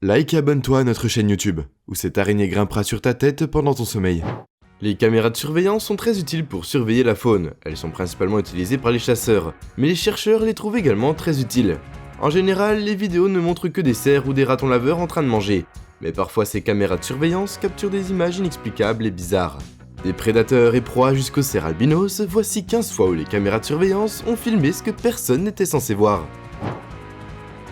Like et abonne-toi à notre chaîne YouTube, où cette araignée grimpera sur ta tête pendant ton sommeil. Les caméras de surveillance sont très utiles pour surveiller la faune. Elles sont principalement utilisées par les chasseurs, mais les chercheurs les trouvent également très utiles. En général, les vidéos ne montrent que des cerfs ou des ratons laveurs en train de manger, mais parfois ces caméras de surveillance capturent des images inexplicables et bizarres. Des prédateurs et proies jusqu'aux cerfs albinos, voici 15 fois où les caméras de surveillance ont filmé ce que personne n'était censé voir.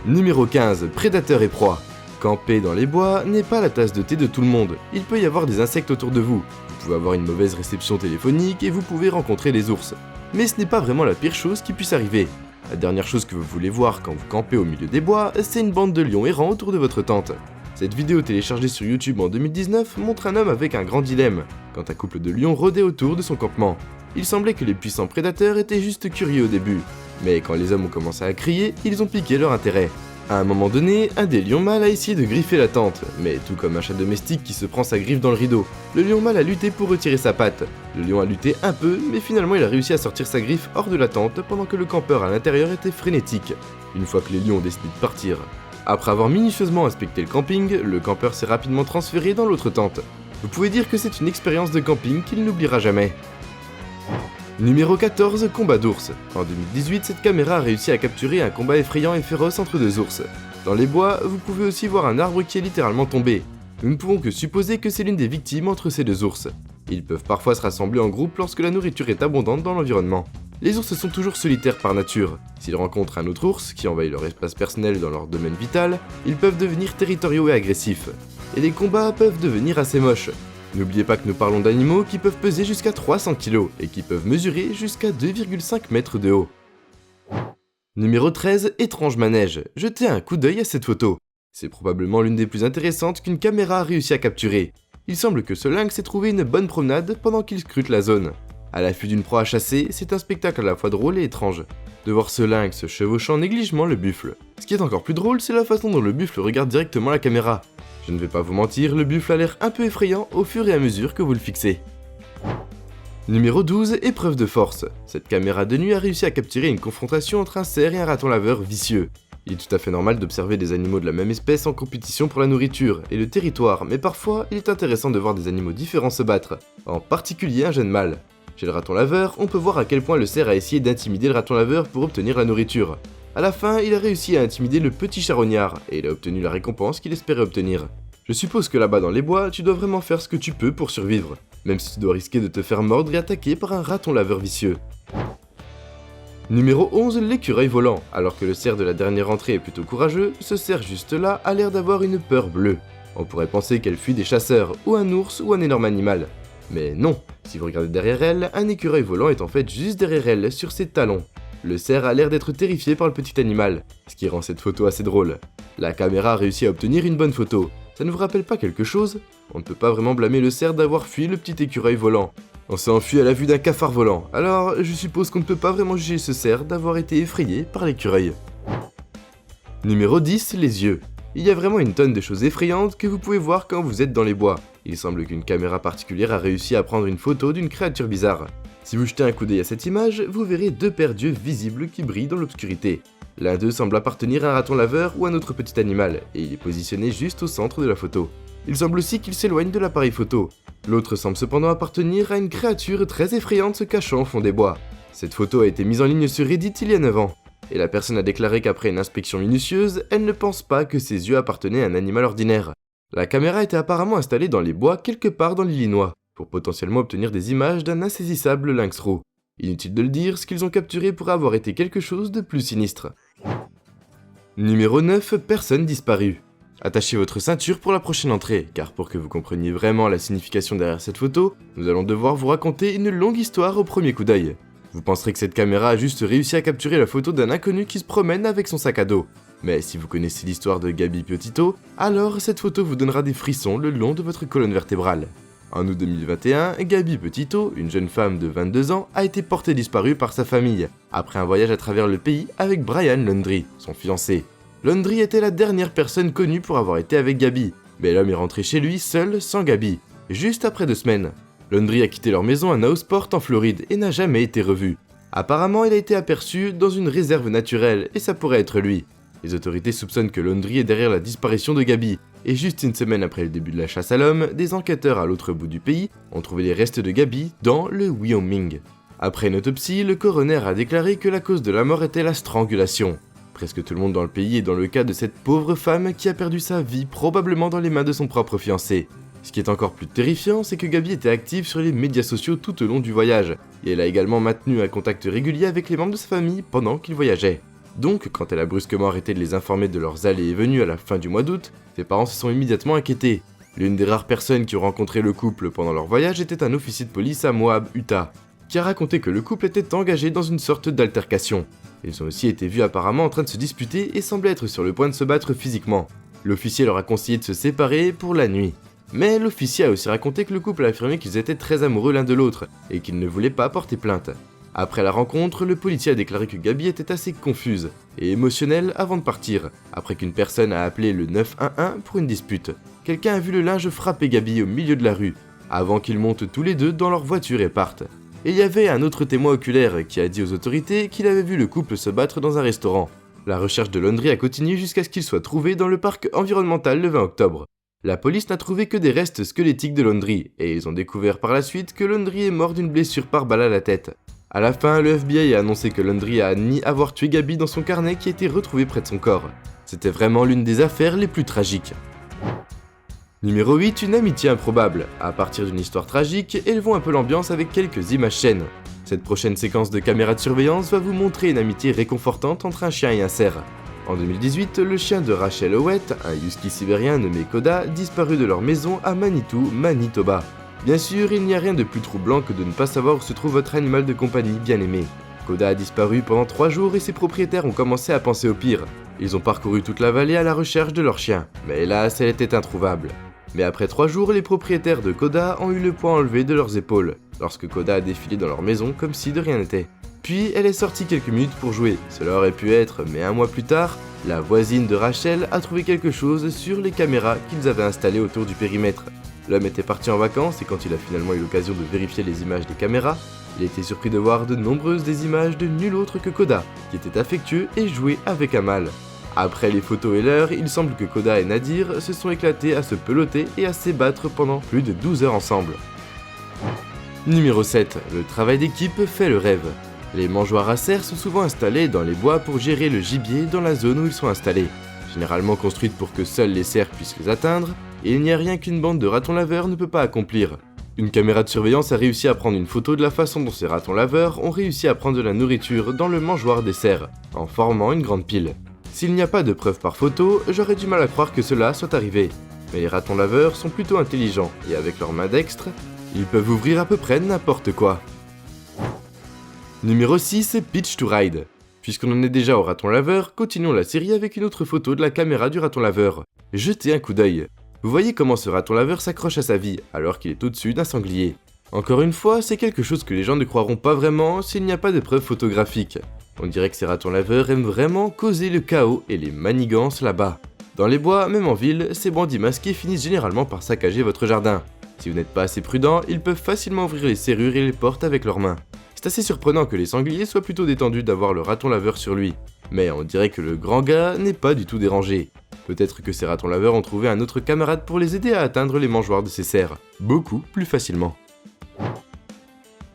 Numéro 15. Prédateurs et proies. Camper dans les bois n'est pas la tasse de thé de tout le monde, il peut y avoir des insectes autour de vous. Vous pouvez avoir une mauvaise réception téléphonique et vous pouvez rencontrer des ours. Mais ce n'est pas vraiment la pire chose qui puisse arriver. La dernière chose que vous voulez voir quand vous campez au milieu des bois, c'est une bande de lions errants autour de votre tente. Cette vidéo téléchargée sur YouTube en 2019 montre un homme avec un grand dilemme, quand un couple de lions rôdait autour de son campement. Il semblait que les puissants prédateurs étaient juste curieux au début, mais quand les hommes ont commencé à crier, ils ont piqué leur intérêt. À un moment donné, un des lions mâles a essayé de griffer la tente, mais tout comme un chat domestique qui se prend sa griffe dans le rideau, le lion mâle a lutté pour retirer sa patte. Le lion a lutté un peu, mais finalement il a réussi à sortir sa griffe hors de la tente pendant que le campeur à l'intérieur était frénétique, une fois que les lions ont décidé de partir. Après avoir minutieusement inspecté le camping, le campeur s'est rapidement transféré dans l'autre tente. Vous pouvez dire que c'est une expérience de camping qu'il n'oubliera jamais. Numéro 14, combat d'ours. En 2018, cette caméra a réussi à capturer un combat effrayant et féroce entre deux ours. Dans les bois, vous pouvez aussi voir un arbre qui est littéralement tombé. Nous ne pouvons que supposer que c'est l'une des victimes entre ces deux ours. Ils peuvent parfois se rassembler en groupe lorsque la nourriture est abondante dans l'environnement. Les ours sont toujours solitaires par nature. S'ils rencontrent un autre ours qui envahit leur espace personnel dans leur domaine vital, ils peuvent devenir territoriaux et agressifs. Et les combats peuvent devenir assez moches. N'oubliez pas que nous parlons d'animaux qui peuvent peser jusqu'à 300 kg et qui peuvent mesurer jusqu'à 2,5 mètres de haut. Numéro 13, étrange manège. Jetez un coup d'œil à cette photo. C'est probablement l'une des plus intéressantes qu'une caméra a réussi à capturer. Il semble que ce lynx ait trouvé une bonne promenade pendant qu'il scrute la zone. À l'affût d'une proie à chasser, c'est un spectacle à la fois drôle et étrange. De voir ce lynx chevauchant négligemment le buffle. Ce qui est encore plus drôle, c'est la façon dont le buffle regarde directement la caméra. Je ne vais pas vous mentir, le buffle a l'air un peu effrayant au fur et à mesure que vous le fixez. Numéro 12, épreuve de force. Cette caméra de nuit a réussi à capturer une confrontation entre un cerf et un raton laveur vicieux. Il est tout à fait normal d'observer des animaux de la même espèce en compétition pour la nourriture et le territoire, mais parfois il est intéressant de voir des animaux différents se battre, en particulier un jeune mâle. Chez le raton laveur, on peut voir à quel point le cerf a essayé d'intimider le raton laveur pour obtenir la nourriture. À la fin, il a réussi à intimider le petit charognard, et il a obtenu la récompense qu'il espérait obtenir. Je suppose que là-bas dans les bois, tu dois vraiment faire ce que tu peux pour survivre, même si tu dois risquer de te faire mordre et attaquer par un raton laveur vicieux. Numéro 11, l'écureuil volant. Alors que le cerf de la dernière entrée est plutôt courageux, ce cerf juste là a l'air d'avoir une peur bleue. On pourrait penser qu'elle fuit des chasseurs, ou un ours, ou un énorme animal. Mais non, si vous regardez derrière elle, un écureuil volant est en fait juste derrière elle, sur ses talons. Le cerf a l'air d'être terrifié par le petit animal, ce qui rend cette photo assez drôle. La caméra a réussi à obtenir une bonne photo. Ça ne vous rappelle pas quelque chose? On ne peut pas vraiment blâmer le cerf d'avoir fui le petit écureuil volant. On s'est enfui à la vue d'un cafard volant, alors je suppose qu'on ne peut pas vraiment juger ce cerf d'avoir été effrayé par l'écureuil. Numéro 10, les yeux. Il y a vraiment une tonne de choses effrayantes que vous pouvez voir quand vous êtes dans les bois. Il semble qu'une caméra particulière a réussi à prendre une photo d'une créature bizarre. Si vous jetez un coup d'œil à cette image, vous verrez deux paires d'yeux visibles qui brillent dans l'obscurité. L'un d'eux semble appartenir à un raton laveur ou à un autre petit animal, et il est positionné juste au centre de la photo. Il semble aussi qu'il s'éloigne de l'appareil photo. L'autre semble cependant appartenir à une créature très effrayante se cachant au fond des bois. Cette photo a été mise en ligne sur Reddit il y a 9 ans, et la personne a déclaré qu'après une inspection minutieuse, elle ne pense pas que ses yeux appartenaient à un animal ordinaire. La caméra était apparemment installée dans les bois quelque part dans l'Illinois, pour potentiellement obtenir des images d'un insaisissable lynx roux. Inutile de le dire, ce qu'ils ont capturé pourrait avoir été quelque chose de plus sinistre. Numéro 9, personne disparue. Attachez votre ceinture pour la prochaine entrée, car pour que vous compreniez vraiment la signification derrière cette photo, nous allons devoir vous raconter une longue histoire au premier coup d'œil. Vous penserez que cette caméra a juste réussi à capturer la photo d'un inconnu qui se promène avec son sac à dos. Mais si vous connaissez l'histoire de Gabby Petito, alors cette photo vous donnera des frissons le long de votre colonne vertébrale. En août 2021, Gabby Petito, une jeune femme de 22 ans, a été portée disparue par sa famille, après un voyage à travers le pays avec Brian Laundrie, son fiancé. Laundrie était la dernière personne connue pour avoir été avec Gabby, mais l'homme est rentré chez lui seul, sans Gabby, juste après 2 semaines. Laundrie a quitté leur maison à Nowsport en Floride et n'a jamais été revu. Apparemment, il a été aperçu dans une réserve naturelle et ça pourrait être lui. Les autorités soupçonnent que Laundrie est derrière la disparition de Gabi, et juste une semaine après le début de la chasse à l'homme, des enquêteurs à l'autre bout du pays ont trouvé les restes de Gabi dans le Wyoming. Après une autopsie, le coroner a déclaré que la cause de la mort était la strangulation. Presque tout le monde dans le pays est dans le cas de cette pauvre femme qui a perdu sa vie probablement dans les mains de son propre fiancé. Ce qui est encore plus terrifiant, c'est que Gabi était active sur les médias sociaux tout au long du voyage, et elle a également maintenu un contact régulier avec les membres de sa famille pendant qu'ils voyageaient. Donc, quand elle a brusquement arrêté de les informer de leurs allées et venues à la fin du mois d'août, ses parents se sont immédiatement inquiétés. L'une des rares personnes qui ont rencontré le couple pendant leur voyage était un officier de police à Moab, Utah, qui a raconté que le couple était engagé dans une sorte d'altercation. Ils ont aussi été vus apparemment en train de se disputer et semblaient être sur le point de se battre physiquement. L'officier leur a conseillé de se séparer pour la nuit. Mais l'officier a aussi raconté que le couple a affirmé qu'ils étaient très amoureux l'un de l'autre et qu'ils ne voulaient pas porter plainte. Après la rencontre, le policier a déclaré que Gabi était assez confuse et émotionnelle avant de partir, après qu'une personne a appelé le 911 pour une dispute. Quelqu'un a vu le linge frapper Gabi au milieu de la rue, avant qu'ils montent tous les deux dans leur voiture et partent. Et il y avait un autre témoin oculaire qui a dit aux autorités qu'il avait vu le couple se battre dans un restaurant. La recherche de Laundrie a continué jusqu'à ce qu'il soit trouvé dans le parc environnemental le 20 octobre. La police n'a trouvé que des restes squelettiques de Laundrie, et ils ont découvert par la suite que Laundrie est mort d'une blessure par balle à la tête. À la fin, le FBI a annoncé que Laundrie a admis avoir tué Gabi dans son carnet qui a été retrouvé près de son corps. C'était vraiment l'une des affaires les plus tragiques. Numéro 8, une amitié improbable. À partir d'une histoire tragique, élevons un peu l'ambiance avec quelques images saines. Cette prochaine séquence de caméras de surveillance va vous montrer une amitié réconfortante entre un chien et un cerf. En 2018, le chien de Rachel Howitt, un husky sibérien nommé Koda, disparut de leur maison à Manitou, Manitoba. Bien sûr, il n'y a rien de plus troublant que de ne pas savoir où se trouve votre animal de compagnie bien-aimé. Koda a disparu pendant 3 jours et ses propriétaires ont commencé à penser au pire. Ils ont parcouru toute la vallée à la recherche de leur chien, mais hélas, elle était introuvable. Mais après 3 jours, les propriétaires de Koda ont eu le poids enlevé de leurs épaules, lorsque Koda a défilé dans leur maison comme si de rien n'était. Puis elle est sortie quelques minutes pour jouer, cela aurait pu être, mais un mois plus tard, la voisine de Rachel a trouvé quelque chose sur les caméras qu'ils avaient installées autour du périmètre. L'homme était parti en vacances et quand il a finalement eu l'occasion de vérifier les images des caméras, il a été surpris de voir de nombreuses des images de nul autre que Koda, qui était affectueux et jouait avec un mâle. Après les photos et l'heure, il semble que Koda et Nadir se sont éclatés à se peloter et à s'ébattre pendant plus de 12 heures ensemble. Numéro 7. Le travail d'équipe fait le rêve. Les mangeoires à cerfs sont souvent installés dans les bois pour gérer le gibier dans la zone où ils sont installés. Généralement construites pour que seuls les cerfs puissent les atteindre, et il n'y a rien qu'une bande de ratons laveurs ne peut pas accomplir. Une caméra de surveillance a réussi à prendre une photo de la façon dont ces ratons laveurs ont réussi à prendre de la nourriture dans le mangeoire des cerfs, en formant une grande pile. S'il n'y a pas de preuves par photo, j'aurais du mal à croire que cela soit arrivé. Mais les ratons laveurs sont plutôt intelligents, et avec leurs mains dextres, ils peuvent ouvrir à peu près n'importe quoi. Numéro 6, Pitch to Ride. Puisqu'on en est déjà au raton laveur, continuons la série avec une autre photo de la caméra du raton laveur. Jetez un coup d'œil. Vous voyez comment ce raton laveur s'accroche à sa vie, alors qu'il est au-dessus d'un sanglier. Encore une fois, c'est quelque chose que les gens ne croiront pas vraiment s'il n'y a pas de preuves photographiques. On dirait que ces ratons laveurs aiment vraiment causer le chaos et les manigances là-bas. Dans les bois, même en ville, ces bandits masqués finissent généralement par saccager votre jardin. Si vous n'êtes pas assez prudent, ils peuvent facilement ouvrir les serrures et les portes avec leurs mains. C'est assez surprenant que les sangliers soient plutôt détendus d'avoir le raton laveur sur lui. Mais on dirait que le grand gars n'est pas du tout dérangé. Peut-être que ces ratons laveurs ont trouvé un autre camarade pour les aider à atteindre les mangeoires de ces cerfs, beaucoup plus facilement.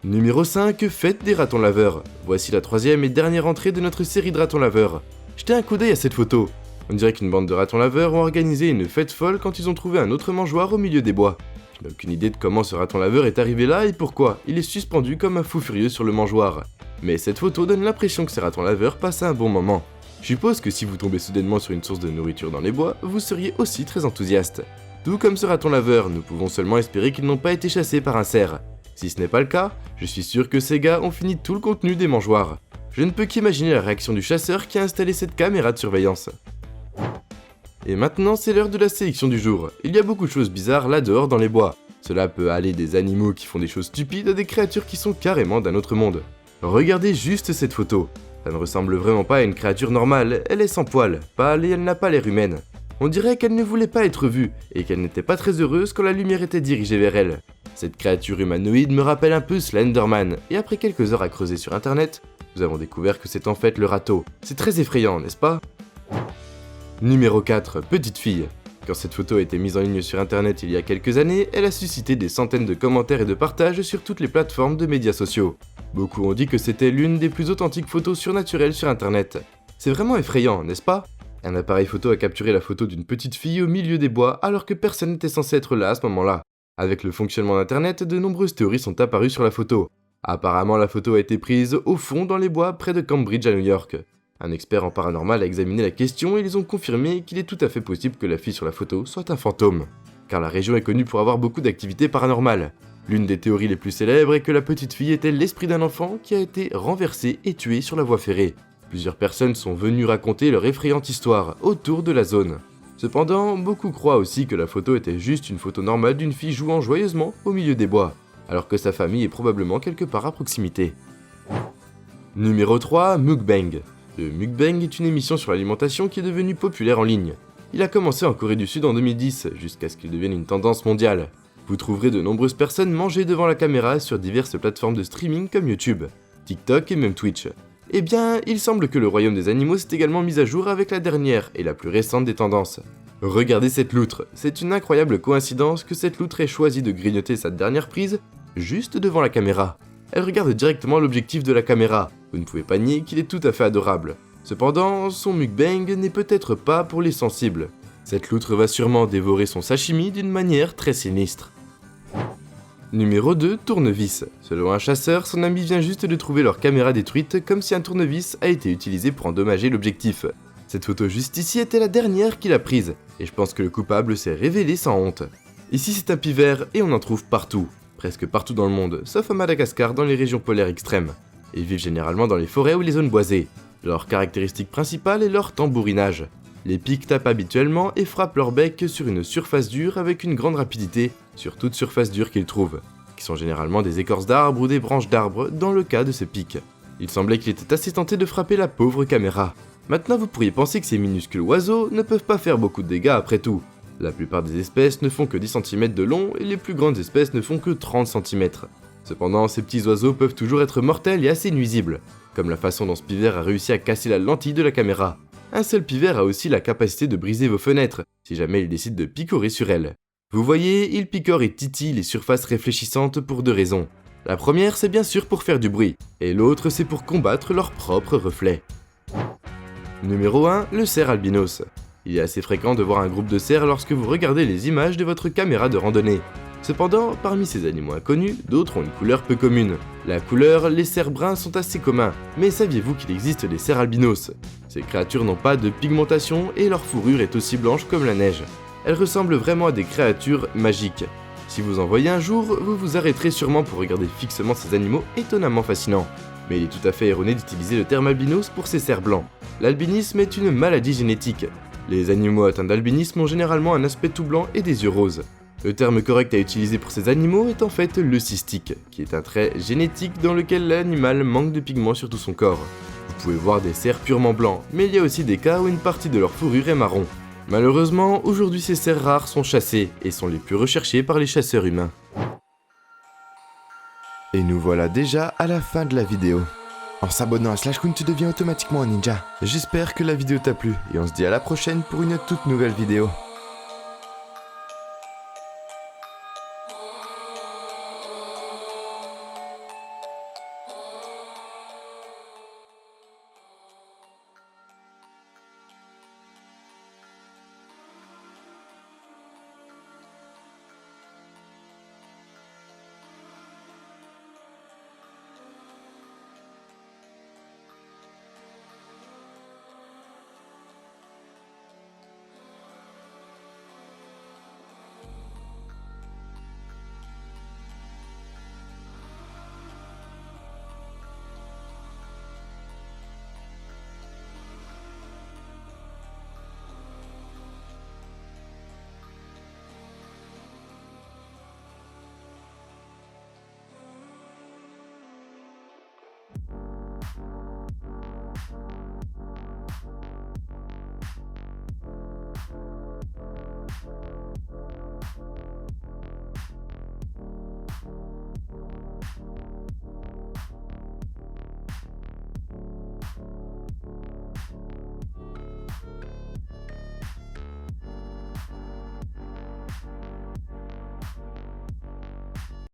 Numéro 5, fête des ratons laveurs. Voici la 3e et dernière entrée de notre série de ratons laveurs. Jetez un coup d'œil à cette photo. On dirait qu'une bande de ratons laveurs ont organisé une fête folle quand ils ont trouvé un autre mangeoire au milieu des bois. Je n'ai aucune idée de comment ce raton laveur est arrivé là et pourquoi il est suspendu comme un fou furieux sur le mangeoir. Mais cette photo donne l'impression que ces ratons laveurs passent un bon moment. Je suppose que si vous tombez soudainement sur une source de nourriture dans les bois, vous seriez aussi très enthousiaste. Tout comme ce raton laveur, nous pouvons seulement espérer qu'ils n'ont pas été chassés par un cerf. Si ce n'est pas le cas, je suis sûr que ces gars ont fini tout le contenu des mangeoires. Je ne peux qu'imaginer la réaction du chasseur qui a installé cette caméra de surveillance. Et maintenant, c'est l'heure de la sélection du jour. Il y a beaucoup de choses bizarres là dehors dans les bois. Cela peut aller des animaux qui font des choses stupides à des créatures qui sont carrément d'un autre monde. Regardez juste cette photo. Ça ne ressemble vraiment pas à une créature normale, elle est sans poils, pâle et elle n'a pas l'air humaine. On dirait qu'elle ne voulait pas être vue, et qu'elle n'était pas très heureuse quand la lumière était dirigée vers elle. Cette créature humanoïde me rappelle un peu Slenderman, et après quelques heures à creuser sur internet, nous avons découvert que c'est en fait le râteau. C'est très effrayant, n'est-ce pas ? Numéro 4, petite fille. Quand cette photo a été mise en ligne sur internet il y a quelques années, elle a suscité des centaines de commentaires et de partages sur toutes les plateformes de médias sociaux. Beaucoup ont dit que c'était l'une des plus authentiques photos surnaturelles sur internet. C'est vraiment effrayant, n'est-ce pas? Un appareil photo a capturé la photo d'une petite fille au milieu des bois alors que personne n'était censé être là à ce moment-là. Avec le fonctionnement d'internet, de nombreuses théories sont apparues sur la photo. Apparemment, la photo a été prise au fond dans les bois près de Cambridge à New York. Un expert en paranormal a examiné la question et ils ont confirmé qu'il est tout à fait possible que la fille sur la photo soit un fantôme. Car la région est connue pour avoir beaucoup d'activités paranormales. L'une des théories les plus célèbres est que la petite fille était l'esprit d'un enfant qui a été renversé et tué sur la voie ferrée. Plusieurs personnes sont venues raconter leur effrayante histoire autour de la zone. Cependant, beaucoup croient aussi que la photo était juste une photo normale d'une fille jouant joyeusement au milieu des bois, alors que sa famille est probablement quelque part à proximité. Numéro 3, Mukbang. Le mukbang est une émission sur l'alimentation qui est devenue populaire en ligne. Il a commencé en Corée du Sud en 2010, jusqu'à ce qu'il devienne une tendance mondiale. Vous trouverez de nombreuses personnes manger devant la caméra sur diverses plateformes de streaming comme YouTube, TikTok et même Twitch. Eh bien, il semble que le royaume des animaux s'est également mis à jour avec la dernière et la plus récente des tendances. Regardez cette loutre, c'est une incroyable coïncidence que cette loutre ait choisi de grignoter sa dernière prise juste devant la caméra. Elle regarde directement l'objectif de la caméra, vous ne pouvez pas nier qu'il est tout à fait adorable. Cependant, son mukbang n'est peut-être pas pour les sensibles. Cette loutre va sûrement dévorer son sashimi d'une manière très sinistre. Numéro 2, tournevis. Selon un chasseur, son ami vient juste de trouver leur caméra détruite comme si un tournevis a été utilisé pour endommager l'objectif. Cette photo juste ici était la dernière qu'il a prise, et je pense que le coupable s'est révélé sans honte. Ici c'est un pivert et on en trouve partout, presque partout dans le monde, sauf à Madagascar dans les régions polaires extrêmes. Ils vivent généralement dans les forêts ou les zones boisées. Leur caractéristique principale est leur tambourinage. Les pics tapent habituellement et frappent leur bec sur une surface dure avec une grande rapidité sur toute surface dure qu'ils trouvent, qui sont généralement des écorces d'arbres ou des branches d'arbres dans le cas de ces pics. Il semblait qu'il était assez tenté de frapper la pauvre caméra. Maintenant vous pourriez penser que ces minuscules oiseaux ne peuvent pas faire beaucoup de dégâts après tout. La plupart des espèces ne font que 10 cm de long et les plus grandes espèces ne font que 30 cm. Cependant, ces petits oiseaux peuvent toujours être mortels et assez nuisibles, comme la façon dont ce pivert a réussi à casser la lentille de la caméra. Un seul pivert a aussi la capacité de briser vos fenêtres, si jamais il décide de picorer sur elles. Vous voyez, il picore et titille les surfaces réfléchissantes pour deux raisons. La première, c'est bien sûr pour faire du bruit, et l'autre, c'est pour combattre leurs propres reflets. Numéro 1, le cerf albinos. Il est assez fréquent de voir un groupe de cerfs lorsque vous regardez les images de votre caméra de randonnée. Cependant, parmi ces animaux inconnus, d'autres ont une couleur peu commune. La couleur, les cerfs bruns sont assez communs, mais saviez-vous qu'il existe des cerfs albinos? Ces créatures n'ont pas de pigmentation et leur fourrure est aussi blanche comme la neige. Elles ressemblent vraiment à des créatures magiques. Si vous en voyez un jour, vous vous arrêterez sûrement pour regarder fixement ces animaux étonnamment fascinants. Mais il est tout à fait erroné d'utiliser le terme albinos pour ces cerfs blancs. L'albinisme est une maladie génétique. Les animaux atteints d'albinisme ont généralement un aspect tout blanc et des yeux roses. Le terme correct à utiliser pour ces animaux est en fait le cystique, qui est un trait génétique dans lequel l'animal manque de pigments sur tout son corps. Vous pouvez voir des cerfs purement blancs, mais il y a aussi des cas où une partie de leur fourrure est marron. Malheureusement, aujourd'hui ces cerfs rares sont chassés et sont les plus recherchés par les chasseurs humains. Et nous voilà déjà à la fin de la vidéo. En s'abonnant à SlashCoon, tu deviens automatiquement un ninja. J'espère que la vidéo t'a plu et on se dit à la prochaine pour une toute nouvelle vidéo.